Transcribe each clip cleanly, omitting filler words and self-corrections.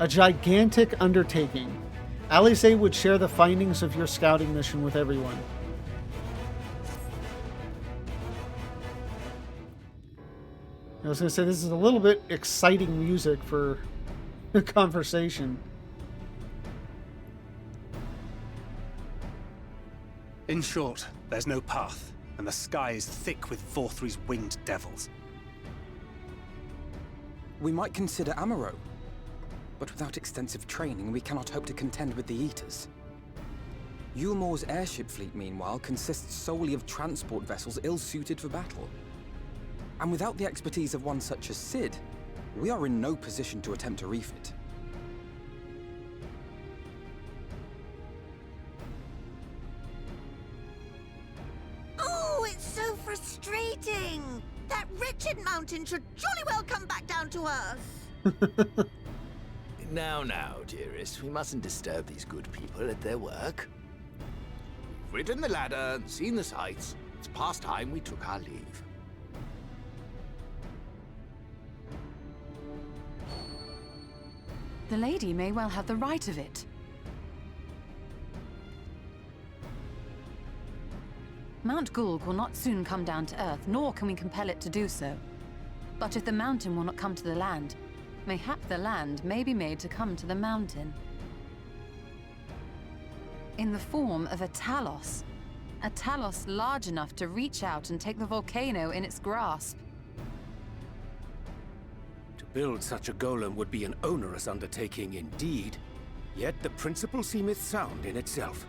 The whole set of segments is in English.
A gigantic undertaking. Alize would share the findings of your scouting mission with everyone. I was going to say, this is a little bit exciting music for a conversation. In short, there's no path, and the sky is thick with Vorthri's winged devils. We might consider Amaro, but without extensive training, we cannot hope to contend with the Eaters. Yulmor's airship fleet, meanwhile, consists solely of transport vessels ill-suited for battle. And without the expertise of one such as Cid, we are in no position to attempt to refit. Oh, it's so frustrating! That wretched mountain should jolly well come back down to Earth! Now, dearest, we mustn't disturb these good people at their work. We've ridden the ladder and seen the sights. It's past time we took our leave. The lady may well have the right of it. Mount Gulg will not soon come down to Earth, nor can we compel it to do so. But if the mountain will not come to the land, mayhap the land may be made to come to the mountain. In the form of a Talos large enough to reach out and take the volcano in its grasp. To build such a golem would be an onerous undertaking indeed, yet the principle seemeth sound in itself.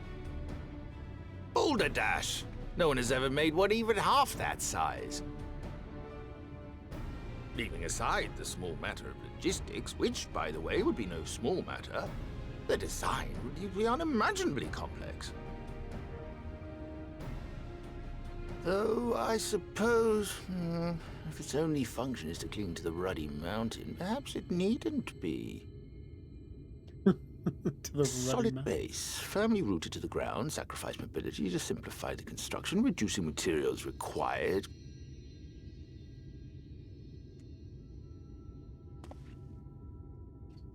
Boulder Dash! No one has ever made one even half that size. Leaving aside the small matter of logistics, which, by the way, would be no small matter, the design would be unimaginably complex. Though, I suppose, if its only function is to cling to the ruddy mountain, perhaps it needn't be. To the Solid mountain. base, firmly rooted to the ground, sacrifice mobility to simplify the construction, reducing materials required.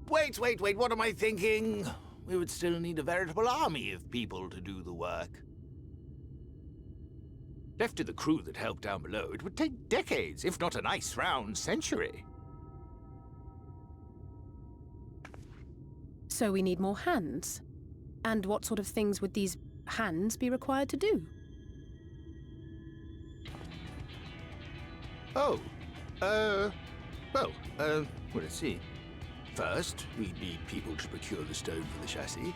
Wait, what am I thinking? We would still need a veritable army of people to do the work. Left to the crew that helped down below, it would take decades, if not a nice round century. So we need more hands. And what sort of things would these hands be required to do? Let's see. First, we need people to procure the stone for the chassis.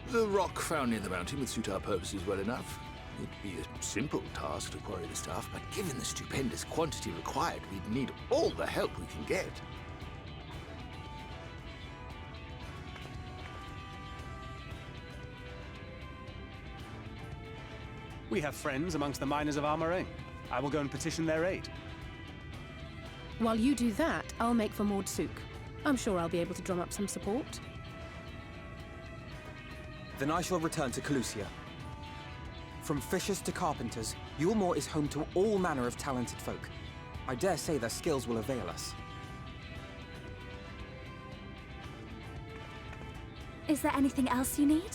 The rock found near the mountain would suit our purposes well enough. It'd be a simple task to quarry the stuff, but given the stupendous quantity required, we'd need all the help we can get. We have friends amongst the miners of Armorain. I will go and petition their aid. While you do that, I'll make for Mordsuk. I'm sure I'll be able to drum up some support. Then I shall return to Calusia. From fishers to carpenters, Yulmor is home to all manner of talented folk. I dare say their skills will avail us. Is there anything else you need?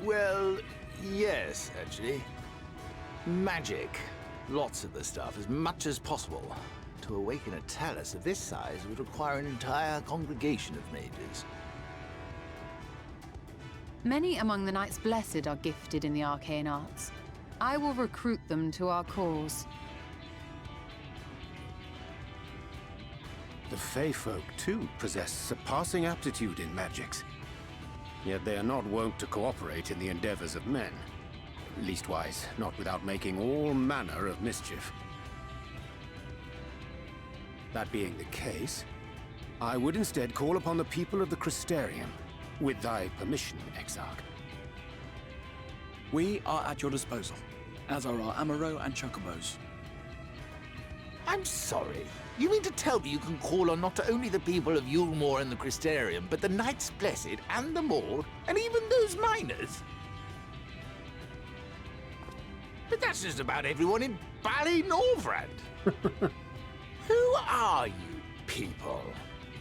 Well, yes, actually. Magic. Lots of the stuff, as much as possible. To awaken a talus of this size would require an entire congregation of mages. Many among the Knights Blessed are gifted in the arcane arts. I will recruit them to our cause. The Fey folk, too, possess surpassing aptitude in magics. Yet they are not wont to cooperate in the endeavors of men. Leastwise, not without making all manner of mischief. That being the case, I would instead call upon the people of the Crystarium, with thy permission, Exarch. We are at your disposal, as are our Amaro and Chocobos. I'm sorry. You mean to tell me you can call on not only the people of Yulmor and the Crystarium, but the Knights Blessed and the Maud, and even those miners? But that's just about everyone in Ballynorvrand. Who are you people?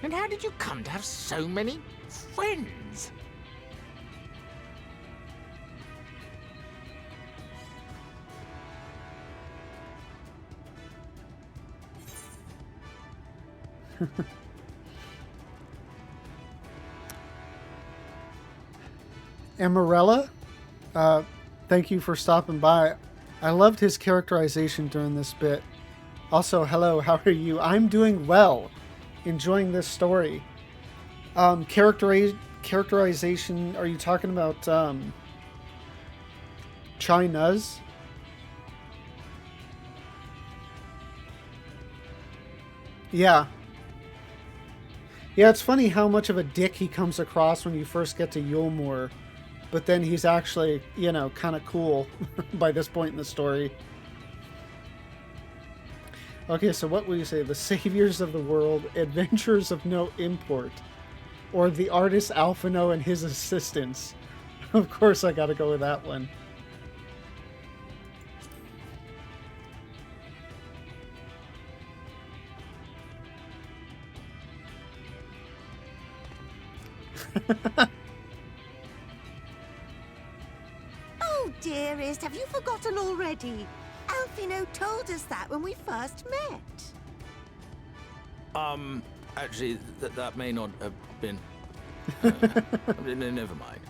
And how did you come to have so many friends? Amarella, thank you for stopping by. I loved his characterization during this bit. Also, hello, how are you? I'm doing well. Enjoying this story. Characterization, are you talking about China's? Yeah. Yeah, it's funny how much of a dick he comes across when you first get to Yulmore. But then he's actually, you know, kind of cool by this point in the story. Okay, so what would you say? The Saviors of the World, Adventures of No Import, or the artist Alphino and his assistants? Of course I gotta go with that one. Oh, dearest, have you forgotten already? Alphino told us that when we first met. Actually, that may not have been... never mind.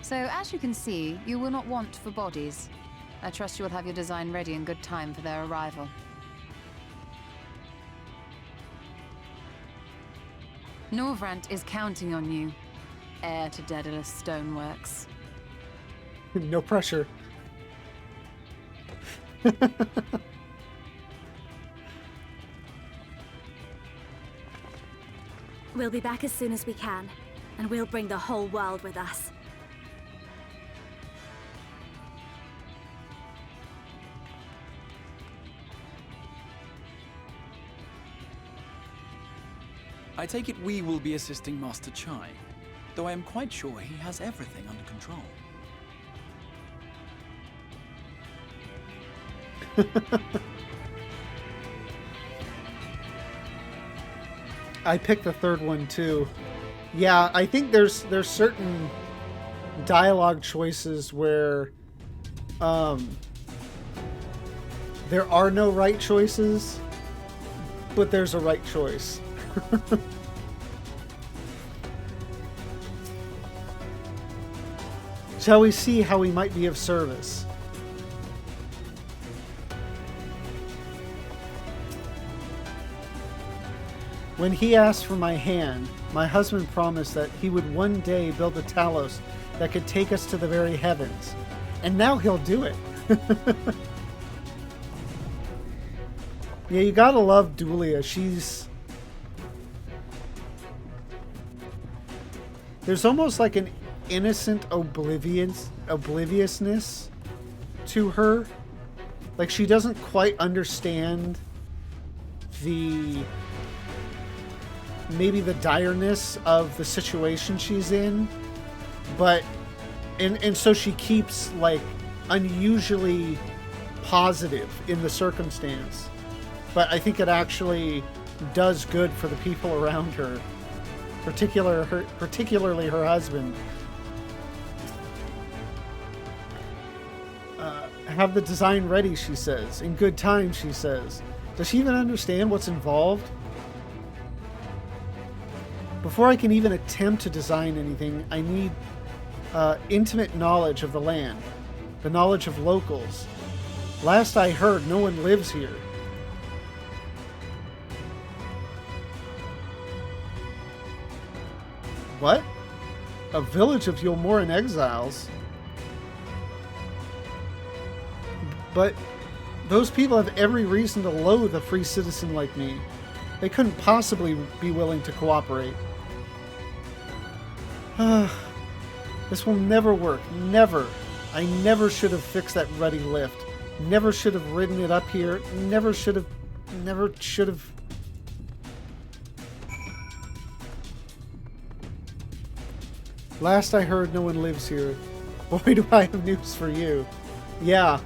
So, as you can see, you will not want for bodies. I trust you will have your design ready in good time for their arrival. Norvrant is counting on you, heir to Daedalus Stoneworks. No pressure. We'll be back as soon as we can, and we'll bring the whole world with us. I take it we will be assisting Master Chai, though I am quite sure he has everything under control. I picked the third one too. Yeah, I think there's certain dialogue choices where there are no right choices, but there's a right choice. Shall we see how we might be of service? When he asked for my hand, my husband promised that he would one day build a Talos that could take us to the very heavens. And now he'll do it. Yeah, you gotta love Dulia. There's almost like an innocent obliviousness to her. Like, she doesn't quite understand maybe the direness of the situation she's in, but and so she keeps like unusually positive in the circumstance, but I think it actually does good for the people around her, particularly her husband. Have the design ready, she says. In good time, she says. Does she even understand what's involved? Before I can even attempt to design anything, I need intimate knowledge of the land, the knowledge of locals. Last I heard, no one lives here. What? A village of Yulmoran exiles? But those people have every reason to loathe a free citizen like me. They couldn't possibly be willing to cooperate. This will never work. Never. I never should have fixed that ruddy lift. Never should have ridden it up here. Never should have... Last I heard, no one lives here. Boy, do I have news for you. Yeah.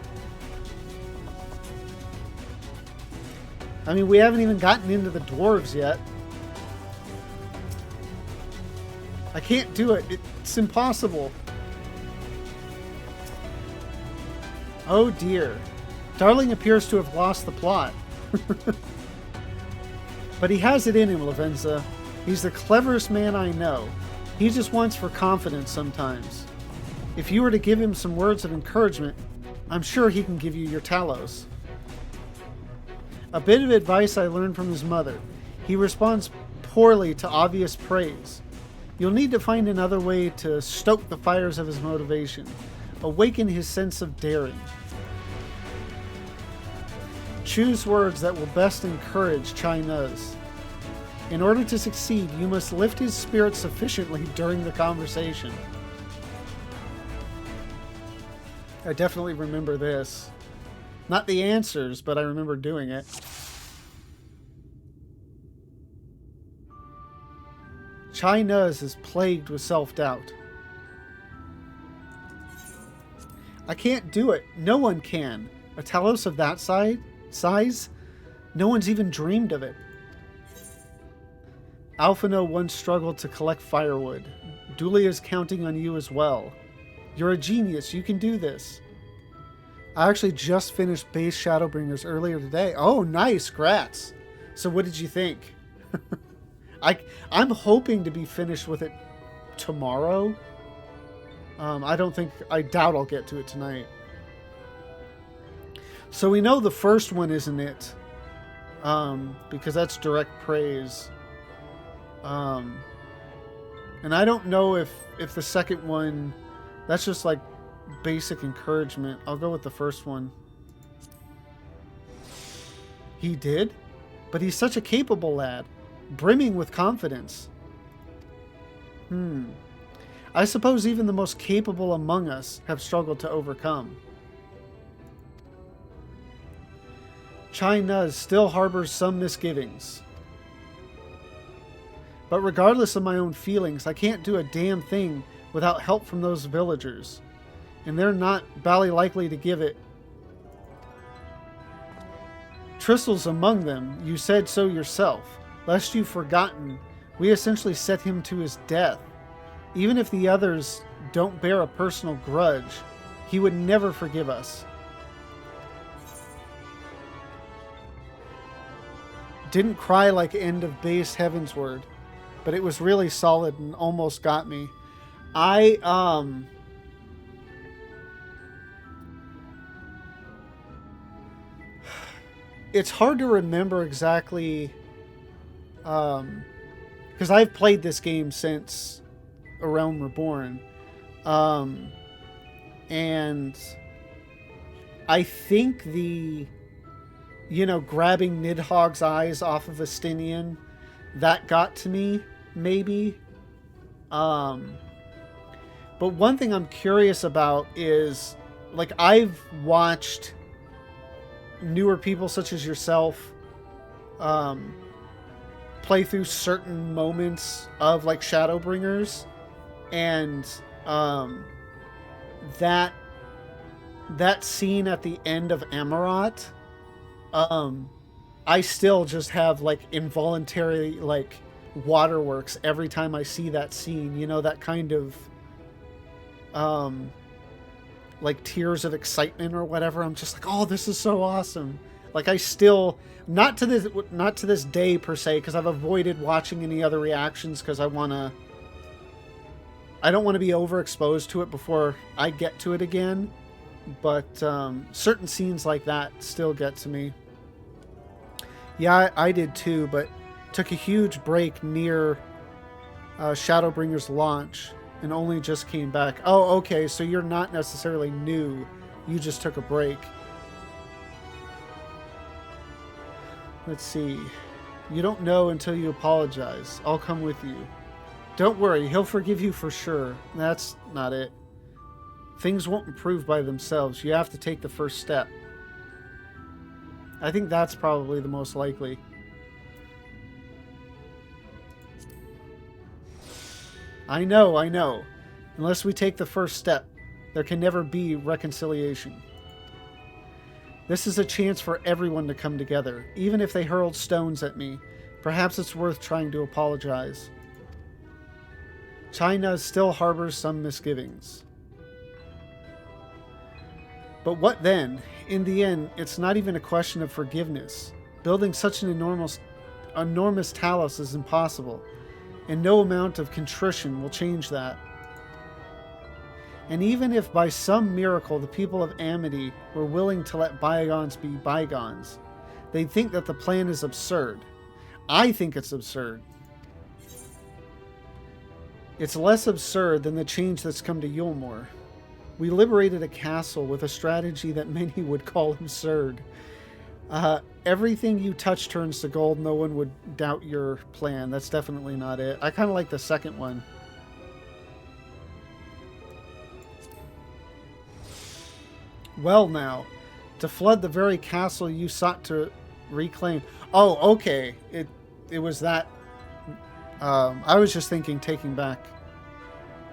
I mean, we haven't even gotten into the dwarves yet. I can't do it. It's impossible. Oh dear. Darling appears to have lost the plot. But he has it in him, Lavenza. He's the cleverest man I know. He just wants for confidence sometimes. If you were to give him some words of encouragement, I'm sure he can give you your Talos. A bit of advice I learned from his mother. He responds poorly to obvious praise. You'll need to find another way to stoke the fires of his motivation, awaken his sense of daring. Choose words that will best encourage Chai Nuz. In order to succeed, you must lift his spirit sufficiently during the conversation. I definitely remember this. Not the answers, but I remember doing it. Chai Nuz is plagued with self-doubt. I can't do it. No one can. A Talos of that size? No one's even dreamed of it. Alphino once struggled to collect firewood. Dulia is counting on you as well. You're a genius. You can do this. I actually just finished base Shadowbringers earlier today. Oh, nice. Grats. So what did you think? I'm hoping to be finished with it tomorrow. I doubt I'll get to it tonight. So we know the first one isn't it. Because that's direct praise. And I don't know if the second one, that's just like basic encouragement. I'll go with the first one. He did? But he's such a capable lad, brimming with confidence. I suppose even the most capable among us have struggled to overcome. Chai Nuz still harbors some misgivings. But regardless of my own feelings, I can't do a damn thing without help from those villagers. And they're not bally likely to give it. Tristle's among them, you said so yourself. Lest you've forgotten, we essentially set him to his death. Even if the others don't bear a personal grudge, he would never forgive us. Didn't cry like end of base Heavensward, but it was really solid and almost got me. It's hard to remember exactly, because I've played this game since A Realm Reborn, and I think the, grabbing Nidhogg's eyes off of Estinian, that got to me, maybe. But one thing I'm curious about is, like, I've watched newer people such as yourself play through certain moments of, like, Shadowbringers, and that scene at the end of Amarat, I still just have, like, involuntary, like, waterworks every time I see that scene. That kind of like tears of excitement or whatever. I'm just like, oh, this is so awesome. Like, I still, not to this day per se, because I've avoided watching any other reactions because I don't want to be overexposed to it before I get to it again. But certain scenes like that still get to me. Yeah, I did too, but took a huge break near Shadowbringers launch and only just came back. Oh, okay, so you're not necessarily new. You just took a break. Let's see. You don't know until you apologize. I'll come with you. Don't worry, he'll forgive you for sure. That's not it. Things won't improve by themselves. You have to take the first step. I think that's probably the most likely. I know. Unless we take the first step, there can never be reconciliation. This is a chance for everyone to come together. Even if they hurled stones at me, perhaps it's worth trying to apologize. China still harbors some misgivings. But what then? In the end, it's not even a question of forgiveness. Building such an enormous Talos is impossible, and no amount of contrition will change that. And even if by some miracle the people of Amity were willing to let bygones be bygones, they'd think that the plan is absurd. I think it's absurd. It's less absurd than the change that's come to Yulmore. We liberated a castle with a strategy that many would call absurd. Everything you touch turns to gold. No one would doubt your plan. That's definitely not it. I kind of like the second one. Well now, to flood the very castle you sought to reclaim. Oh, okay. It was that. I was just thinking taking back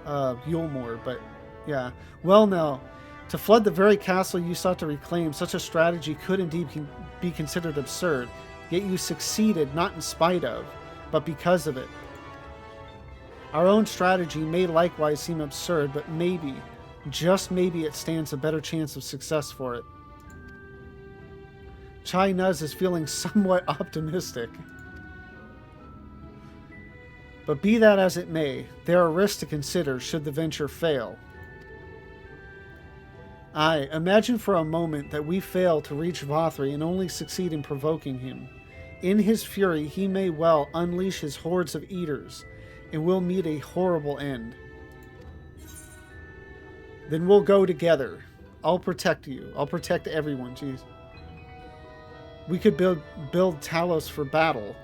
Yulmore, but yeah. Well now, to flood the very castle you sought to reclaim, such a strategy could indeed be considered absurd, yet you succeeded not in spite of, but because of it. Our own strategy may likewise seem absurd, but maybe, just maybe, it stands a better chance of success for it. Chai Nuz is feeling somewhat optimistic. But be that as it may, there are risks to consider should the venture fail. Aye, imagine for a moment that we fail to reach Vothri and only succeed in provoking him. In his fury, he may well unleash his hordes of eaters, and we'll meet a horrible end. Then we'll go together. I'll protect you. I'll protect everyone, jeez. We could build Talos for battle.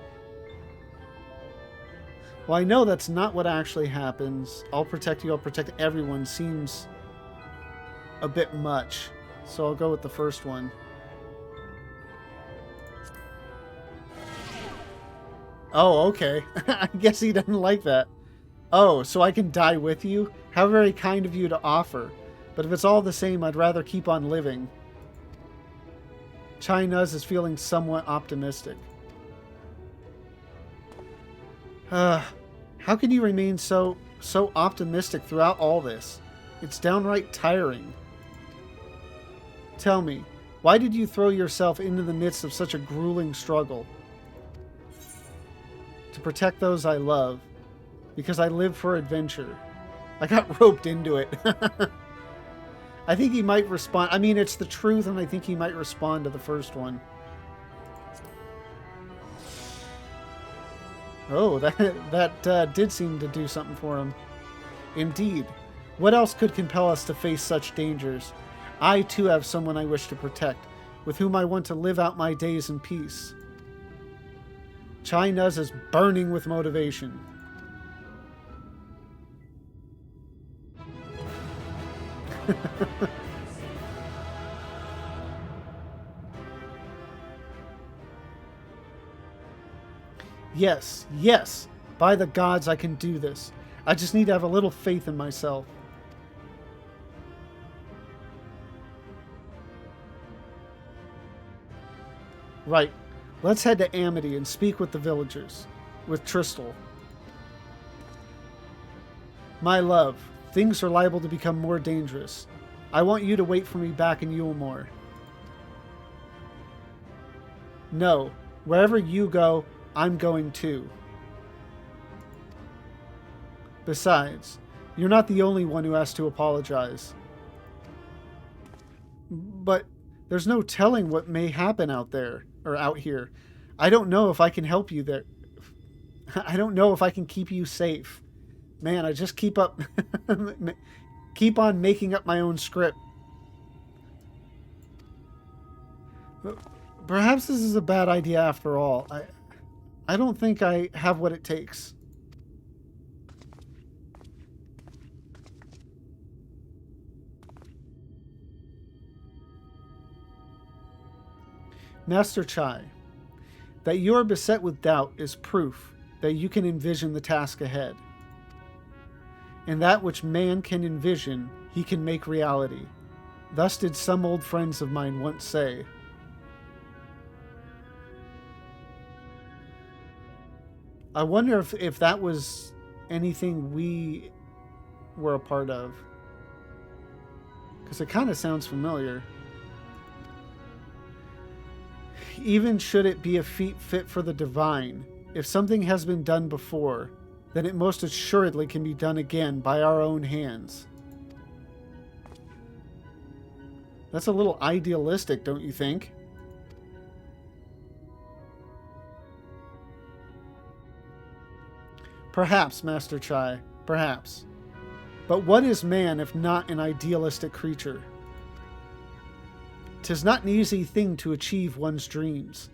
Well, I know that's not what actually happens. I'll protect you, I'll protect everyone seems a bit much. So I'll go with the first one. Oh, okay. I guess he doesn't like that. Oh, so I can die with you? How very kind of you to offer. But if it's all the same, I'd rather keep on living. Chai Nuz is feeling somewhat optimistic. How can you remain so optimistic throughout all this? It's downright tiring. Tell me, why did you throw yourself into the midst of such a grueling struggle? To protect those I love. Because I live for adventure. I got roped into it. I think he might respond. I mean, it's the truth, and I think he might respond to the first one. Oh, that did seem to do something for him. Indeed. What else could compel us to face such dangers? I, too, have someone I wish to protect, with whom I want to live out my days in peace. Chai Nuz is burning with motivation. Yes, yes! By the gods, I can do this. I just need to have a little faith in myself. Right. Let's head to Amity and speak with the villagers. With Tristal. My love, things are liable to become more dangerous. I want you to wait for me back in Yulmore. No. Wherever you go, I'm going too. Besides, you're not the only one who has to apologize. But there's no telling what may happen out there, or out here. I don't know if I can help you there. I don't know if I can keep you safe. Man, I just keep on making up my own script. Perhaps this is a bad idea after all. I don't think I have what it takes. Master Chai, that you are beset with doubt is proof that you can envision the task ahead. and that which man can envision, he can make reality. Thus did some old friends of mine once say. I wonder if that was anything we were a part of. Because it kind of sounds familiar. Even should it be a feat fit for the divine, if something has been done before, then it most assuredly can be done again by our own hands. That's a little idealistic, don't you think? Perhaps, Master Chai, perhaps. But what is man if not an idealistic creature? 'Tis not an easy thing to achieve one's dreams.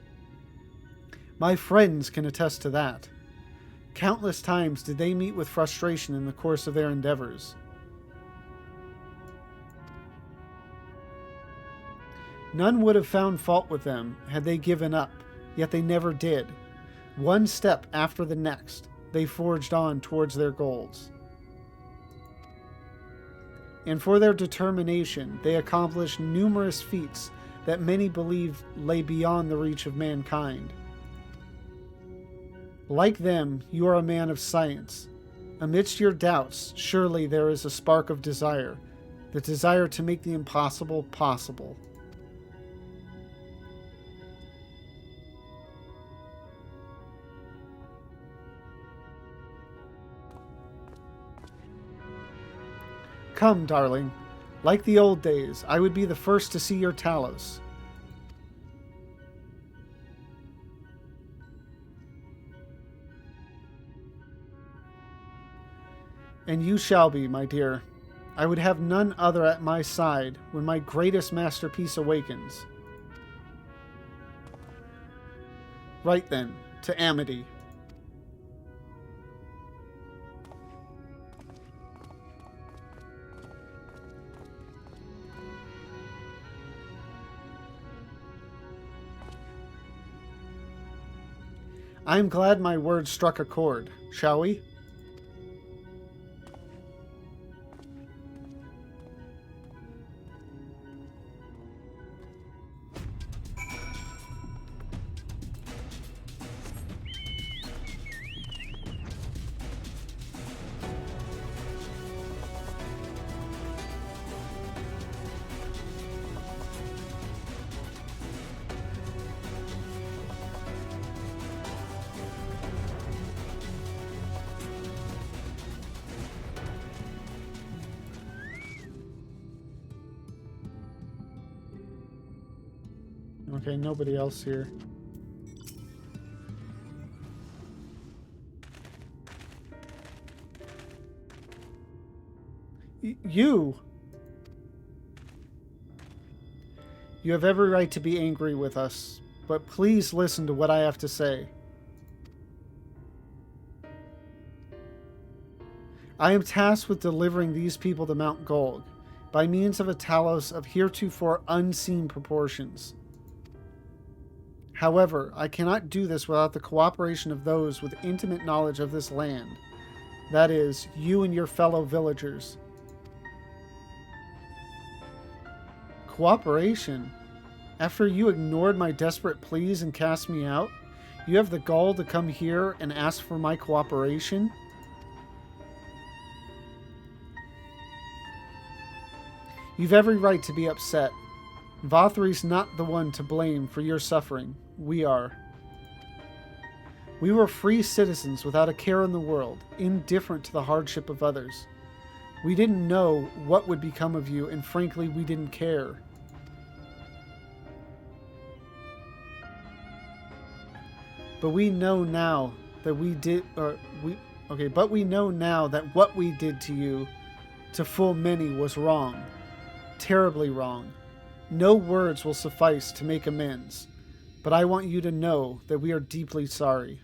My friends can attest to that. Countless times did they meet with frustration in the course of their endeavors. None would have found fault with them had they given up, yet they never did. One step after the next, they forged on towards their goals. And for their determination, they accomplished numerous feats that many believed lay beyond the reach of mankind. Like them, you are a man of science. Amidst your doubts, surely there is a spark of desire, the desire to make the impossible possible. Come, darling. Like the old days, I would be the first to see your Talos. And you shall be, my dear. I would have none other at my side when my greatest masterpiece awakens. Right then, to Amity. I am glad my words struck a chord. Shall we? Okay, nobody else here. You have every right to be angry with us, but please listen to what I have to say. I am tasked with delivering these people to Mount Gold by means of a Talos of heretofore unseen proportions. However, I cannot do this without the cooperation of those with intimate knowledge of this land. That is, you and your fellow villagers. Cooperation? After you ignored my desperate pleas and cast me out, you have the gall to come here and ask for my cooperation? You've every right to be upset. Vothri's not the one to blame for your suffering. We are. We were free citizens without a care in the world, indifferent to the hardship of others. We didn't know what would become of you, and frankly, we didn't care. But we know now that we know now that what we did to you, to full many, was wrong. Terribly wrong. No words will suffice to make amends, but I want you to know that we are deeply sorry.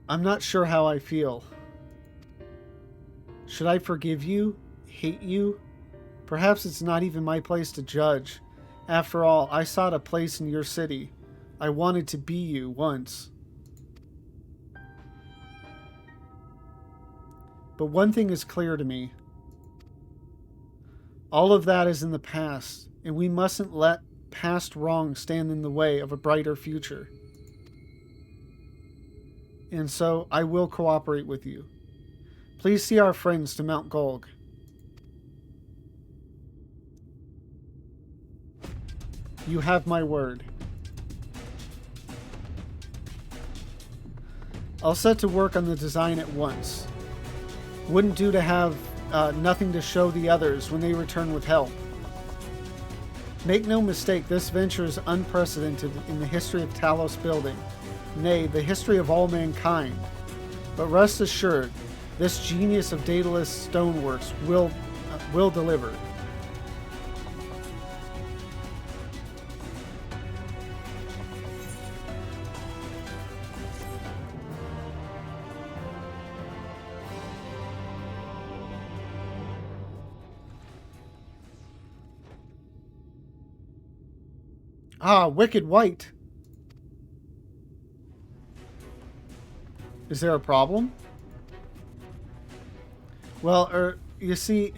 I'm not sure how I feel. Should I forgive you? Hate you? Perhaps it's not even my place to judge. After all, I sought a place in your city. I wanted to be you once. But one thing is clear to me. All of that is in the past, and we mustn't let past wrongs stand in the way of a brighter future. And so I will cooperate with you. Please see our friends to Mount Golg. You have my word. I'll set to work on the design at once. Wouldn't do to have nothing to show the others when they return with help. Make no mistake, this venture is unprecedented in the history of Talos building, nay, the history of all mankind. But rest assured, this genius of Daedalus Stoneworks will deliver. Ah, Wicked White. Is there a problem? Well, you see,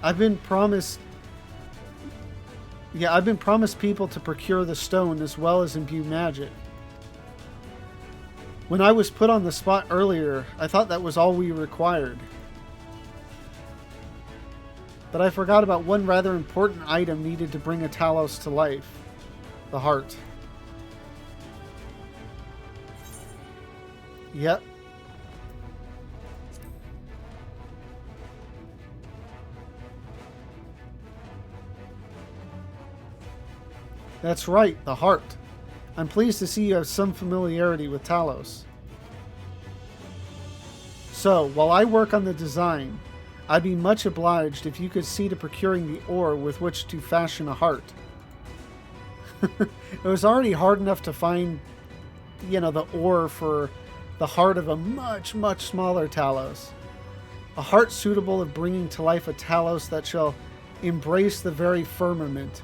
I've been promised people to procure the stone as well as imbue magic. When I was put on the spot earlier, I thought that was all we required. But I forgot about one rather important item needed to bring a Talos to life. The heart. Yep. That's right, the heart. I'm pleased to see you have some familiarity with Talos. So, while I work on the design, I'd be much obliged if you could see to procuring the ore with which to fashion a heart. It was already hard enough to find, the ore for the heart of a much, much smaller Talos. A heart suitable of bringing to life a Talos that shall embrace the very firmament.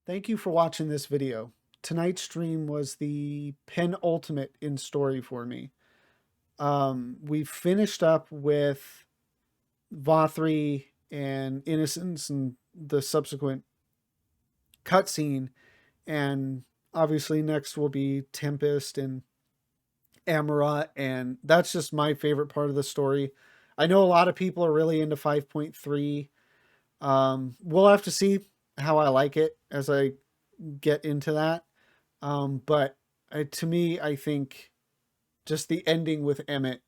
Thank you for watching this video. Tonight's stream was the penultimate in story for me. We finished up with Vothri and Innocence and the subsequent cutscene, and obviously next will be Tempest and Amarat, and that's just my favorite part of the story. I know a lot of people are really into 5.3. We'll have to see how I like it as I get into that. But to me, I think just the ending with Emmett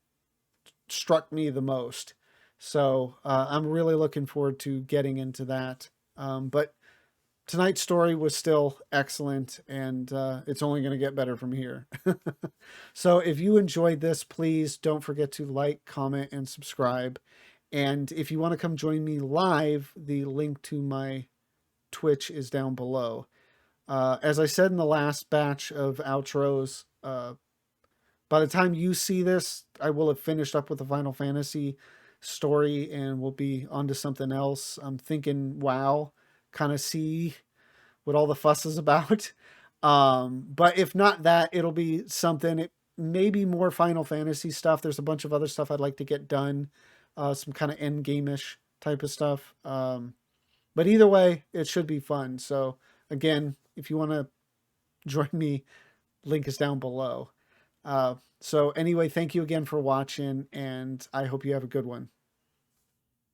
struck me the most. So I'm really looking forward to getting into that. But tonight's story was still excellent, and it's only going to get better from here. So if you enjoyed this, please don't forget to like, comment, and subscribe. And if you want to come join me live, the link to my Twitch is down below. As I said in the last batch of outros, by the time you see this, I will have finished up with the Final Fantasy story and we'll be on to something else. I'm thinking WoW, kind of see what all the fuss is about. But if not that, it'll be something, maybe more Final Fantasy stuff. There's a bunch of other stuff I'd like to get done. Some kind of end game-ish type of stuff. But either way, it should be fun. So again, if you want to join me, link is down below. So anyway, thank you again for watching, and I hope you have a good one.